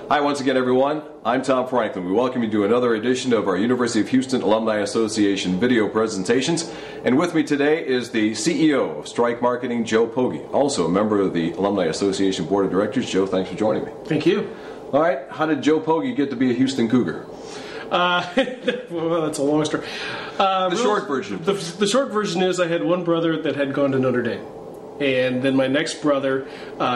Hi once again, everyone. I'm Tom Franklin. We welcome you to another edition of our University of Houston Alumni Association video presentations. And with me today is the CEO of Strike Marketing, Joe Pogge, also a member of the Alumni Association Board of Directors. Joe, thanks for joining me. Thank you. All right, how did Joe Pogge get to be a Houston Cougar? Well, that's a long story. The short version. The short version is I had one brother that had gone to Notre Dame. And then my next brother,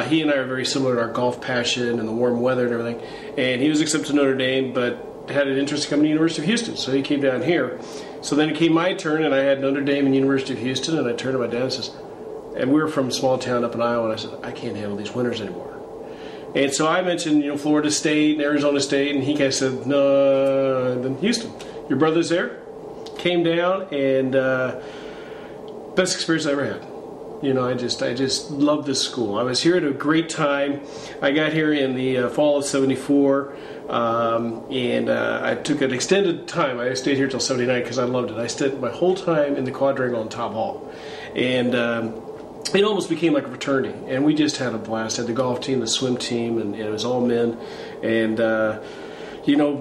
he and I are very similar in our golf passion and the warm weather and everything. And he was accepted to Notre Dame, but had an interest in coming to the University of Houston. So he came down here. So then it came my turn, and I had Notre Dame and University of Houston. And I turned to my dad and says, and we were from a small town up in Iowa, and I said, I can't handle these winters anymore. And so I mentioned, Florida State and Arizona State, and he kind of said, no, and then Houston. Your brother's there? Came down, and best experience I ever had. I just love this school. I was here at a great time. I got here in the fall of '74, and I took an extended time. I stayed here till '79 because I loved it. I spent my whole time in the quadrangle in Top Hall, and it almost became like a fraternity. And we just had a blast. Had the golf team, the swim team, and it was all men. And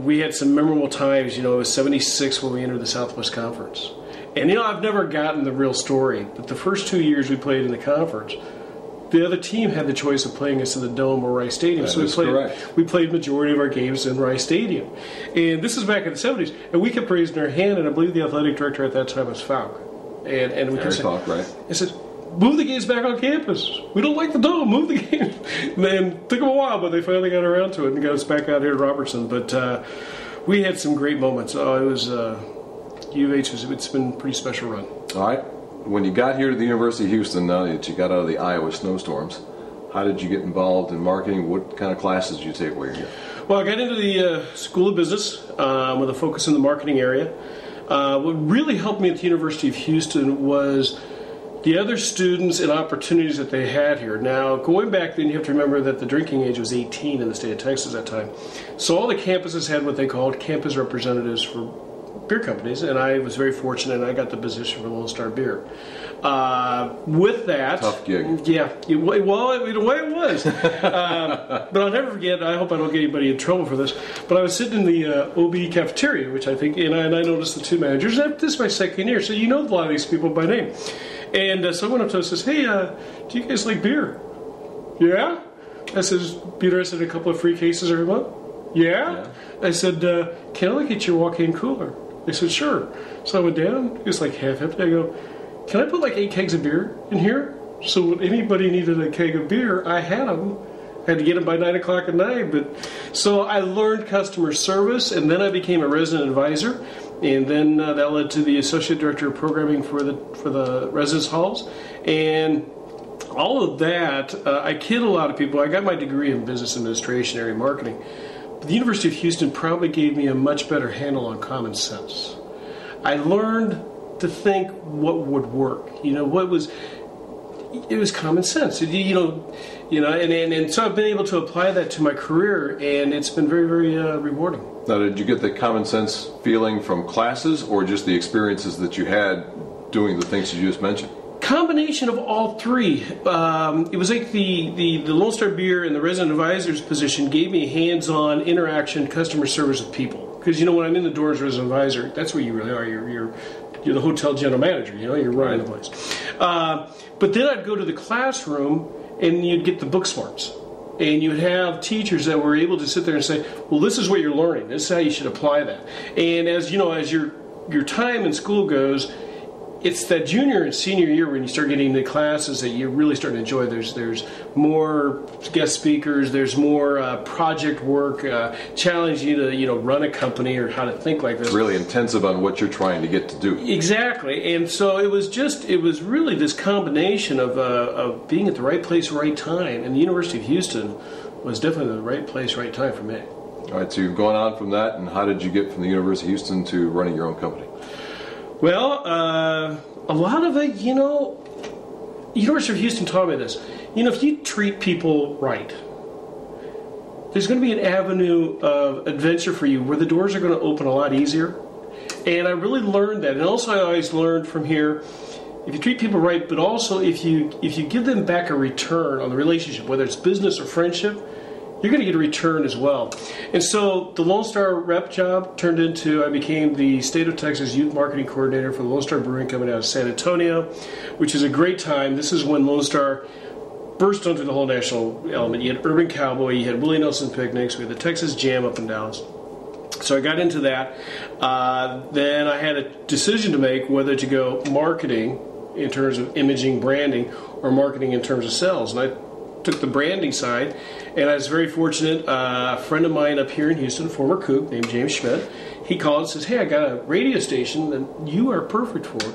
we had some memorable times. It was '76 when we entered the Southwest Conference. And I've never gotten the real story, but the first 2 years we played in the conference, the other team had the choice of playing us in the Dome or Rice Stadium. We played majority of our games in Rice Stadium. And this is back in the 70s, and we kept raising our hand, and I believe the athletic director at that time was Falk. And we kept saying, right? I said, move the games back on campus. We don't like the Dome. Move the games. And then it took them a while, but they finally got around to it and got us back out here at Robertson. But we had some great moments. Oh, it was... U of H, it's been a pretty special run. All right. When you got here to the University of Houston, now that you got out of the Iowa snowstorms, how did you get involved in marketing? What kind of classes did you take while you were here? Well, I got into the School of Business with a focus in the marketing area. What really helped me at the University of Houston was the other students and opportunities that they had here. Now, going back then, you have to remember that the drinking age was 18 in the state of Texas at that time. So all the campuses had what they called campus representatives for beer companies, and I was very fortunate, and I got the position for Lone Star Beer. With that... Tough gig. Yeah. Well, in a way it was. But I'll never forget, I hope I don't get anybody in trouble for this, but I was sitting in the OB cafeteria, which I think, and I noticed the two managers. This is my second year, so you know a lot of these people by name. And so I went up to them and says, hey, do you guys like beer? Yeah? I says, be interested in a couple of free cases every month? Yeah? I said, can I look at your walk-in cooler? They said, sure. So I went down. It was like half empty. I go, can I put like 8 kegs of beer in here? So when anybody needed a keg of beer, I had them. I had to get them by 9 o'clock at night. So I learned customer service, and then I became a resident advisor. And then that led to the associate director of programming for the residence halls. And all of that, I kid a lot of people. I got my degree in business administration, area marketing. The University of Houston probably gave me a much better handle on common sense. I learned to think what would work. It was common sense. And so I've been able to apply that to my career, and it's been very, very rewarding. Now, did you get the common sense feeling from classes, or just the experiences that you had doing the things you just mentioned? Combination of all three. It was like the Lone Star Beer and the resident advisor's position gave me hands-on interaction, customer service with people. Because when I'm in the door as resident advisor, that's where you really are. You're the hotel general manager. You're running the place. But then I'd go to the classroom and you'd get the book smarts, and you'd have teachers that were able to sit there and say, "Well, this is what you're learning. This is how you should apply that." And as your time in school goes, it's that junior and senior year when you start getting into classes that you really start to enjoy. There's more guest speakers. There's more project work, challenging you to run a company or how to think like this. It's really intensive on what you're trying to get to do. Exactly, and so it was really this combination of being at the right place, right time, and the University of Houston was definitely the right place, right time for me. All right, so you're going on from that, and how did you get from the University of Houston to running your own company? Well, a lot of it, University of Houston taught me this. If you treat people right, there's going to be an avenue of adventure for you where the doors are going to open a lot easier. And I really learned that. And also I always learned from here, if you treat people right, but also if you give them back a return on the relationship, whether it's business or friendship, you're going to get a return as well. And so the Lone Star rep job turned into, I became the State of Texas Youth Marketing Coordinator for the Lone Star Brewing Company out of San Antonio, which is a great time. This is when Lone Star burst onto the whole national element. You had Urban Cowboy, you had Willie Nelson picnics, we had the Texas Jam up in Dallas. So I got into that. Then I had a decision to make whether to go marketing in terms of imaging, branding, or marketing in terms of sales. And I took the branding side, and I was very fortunate. A friend of mine up here in Houston, a former Coug named James Schmidt, he called and says, hey, I got a radio station that you are perfect for.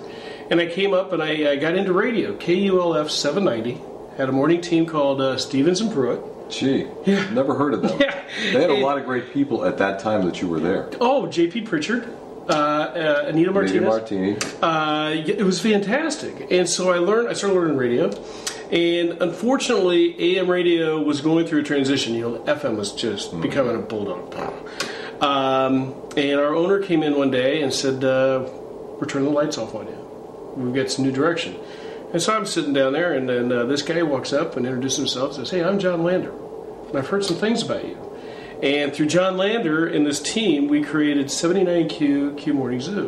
And I came up and I got into radio, KULF 790, had a morning team called Stevens and Pruitt. Gee, yeah. Never heard of them. Yeah. They had a lot of great people at that time that you were there. Oh, J.P. Pritchard, Anita Martinez. It was fantastic. And so I started learning radio. And unfortunately, AM radio was going through a transition. FM was just becoming a bulldog. And our owner came in one day and said, we're turning the lights off on you. We've got some new direction. And so I'm sitting down there, and then this guy walks up and introduces himself and says, hey, I'm John Lander, and I've heard some things about you. And through John Lander and this team, we created 79Q Q Morning Zoo,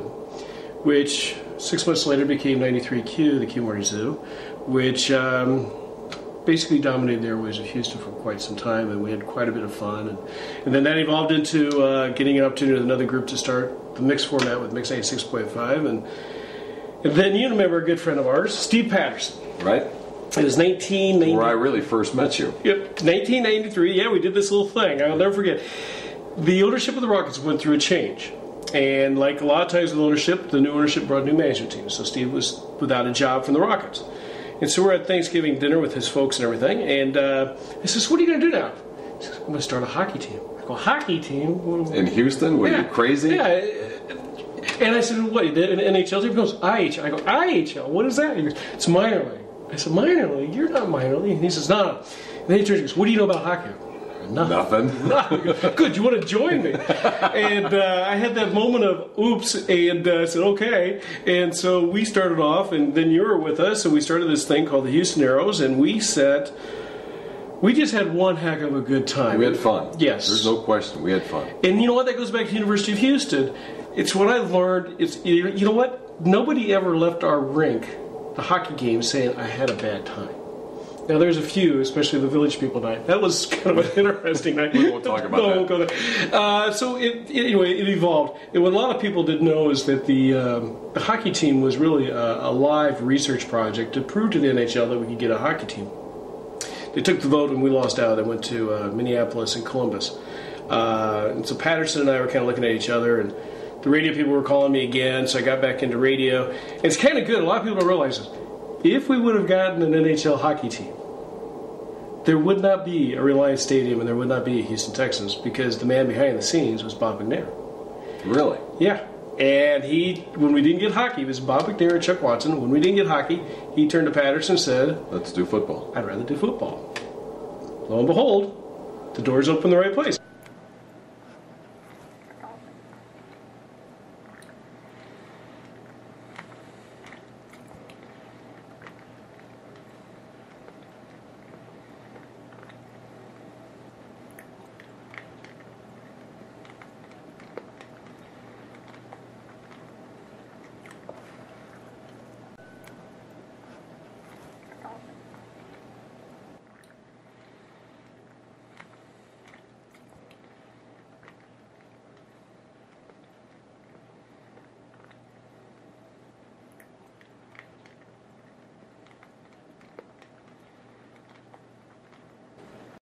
which 6 months later became 93Q, the Q Morning Zoo, which basically dominated the airways of Houston for quite some time, and we had quite a bit of fun. And then that evolved into getting an opportunity with another group to start the mix format with Mix 86.5, and then you remember a good friend of ours, Steve Patterson. Right. It was 1990. Where I really first met you. Yep, 1993. Yeah, we did this little thing. I'll never forget. The ownership of the Rockets went through a change. And like a lot of times with ownership, the new ownership brought new management teams. So Steve was without a job from the Rockets. And so we're at Thanksgiving dinner with his folks and everything. And I says, what are you going to do now? He says, I'm going to start a hockey team. I go, hockey team? In Houston? Were you crazy? Yeah. And I said, what, the NHL team? He goes, IHL. I go, IHL? What is that? He goes, it's minor league. I said, minor league? You're not minor league. And he says, no. And then he turns and goes, what do you know about hockey? Nothing. Good, you want to join me? And I had that moment of oops, and I said, okay. And so we started off, and then you were with us, and we started this thing called the Houston Arrows, and we just had one heck of a good time. We had fun. Yes. There's no question. We had fun. And you know what? That goes back to University of Houston. It's what I learned. You know what? Nobody ever left our rink, the hockey game, saying, I had a bad time. Now, there's a few, especially the Village People night. That was kind of an interesting night. We won't talk about that. No, won't go there. So, anyway, it evolved. And what a lot of people didn't know is that the hockey team was really a live research project to prove to the NHL that we could get a hockey team. They took the vote and we lost out. They went to Minneapolis and Columbus. And so Patterson and I were kind of looking at each other, and the radio people were calling me again, so I got back into radio. And it's kind of good. A lot of people don't realize this. If we would have gotten an NHL hockey team, there would not be a Reliance Stadium and there would not be a Houston Texans, because the man behind the scenes was Bob McNair. Really? Yeah. And when we didn't get hockey, it was Bob McNair and Chuck Watson. When we didn't get hockey, he turned to Patterson and said, let's do football. I'd rather do football. Lo and behold, the doors opened the right place.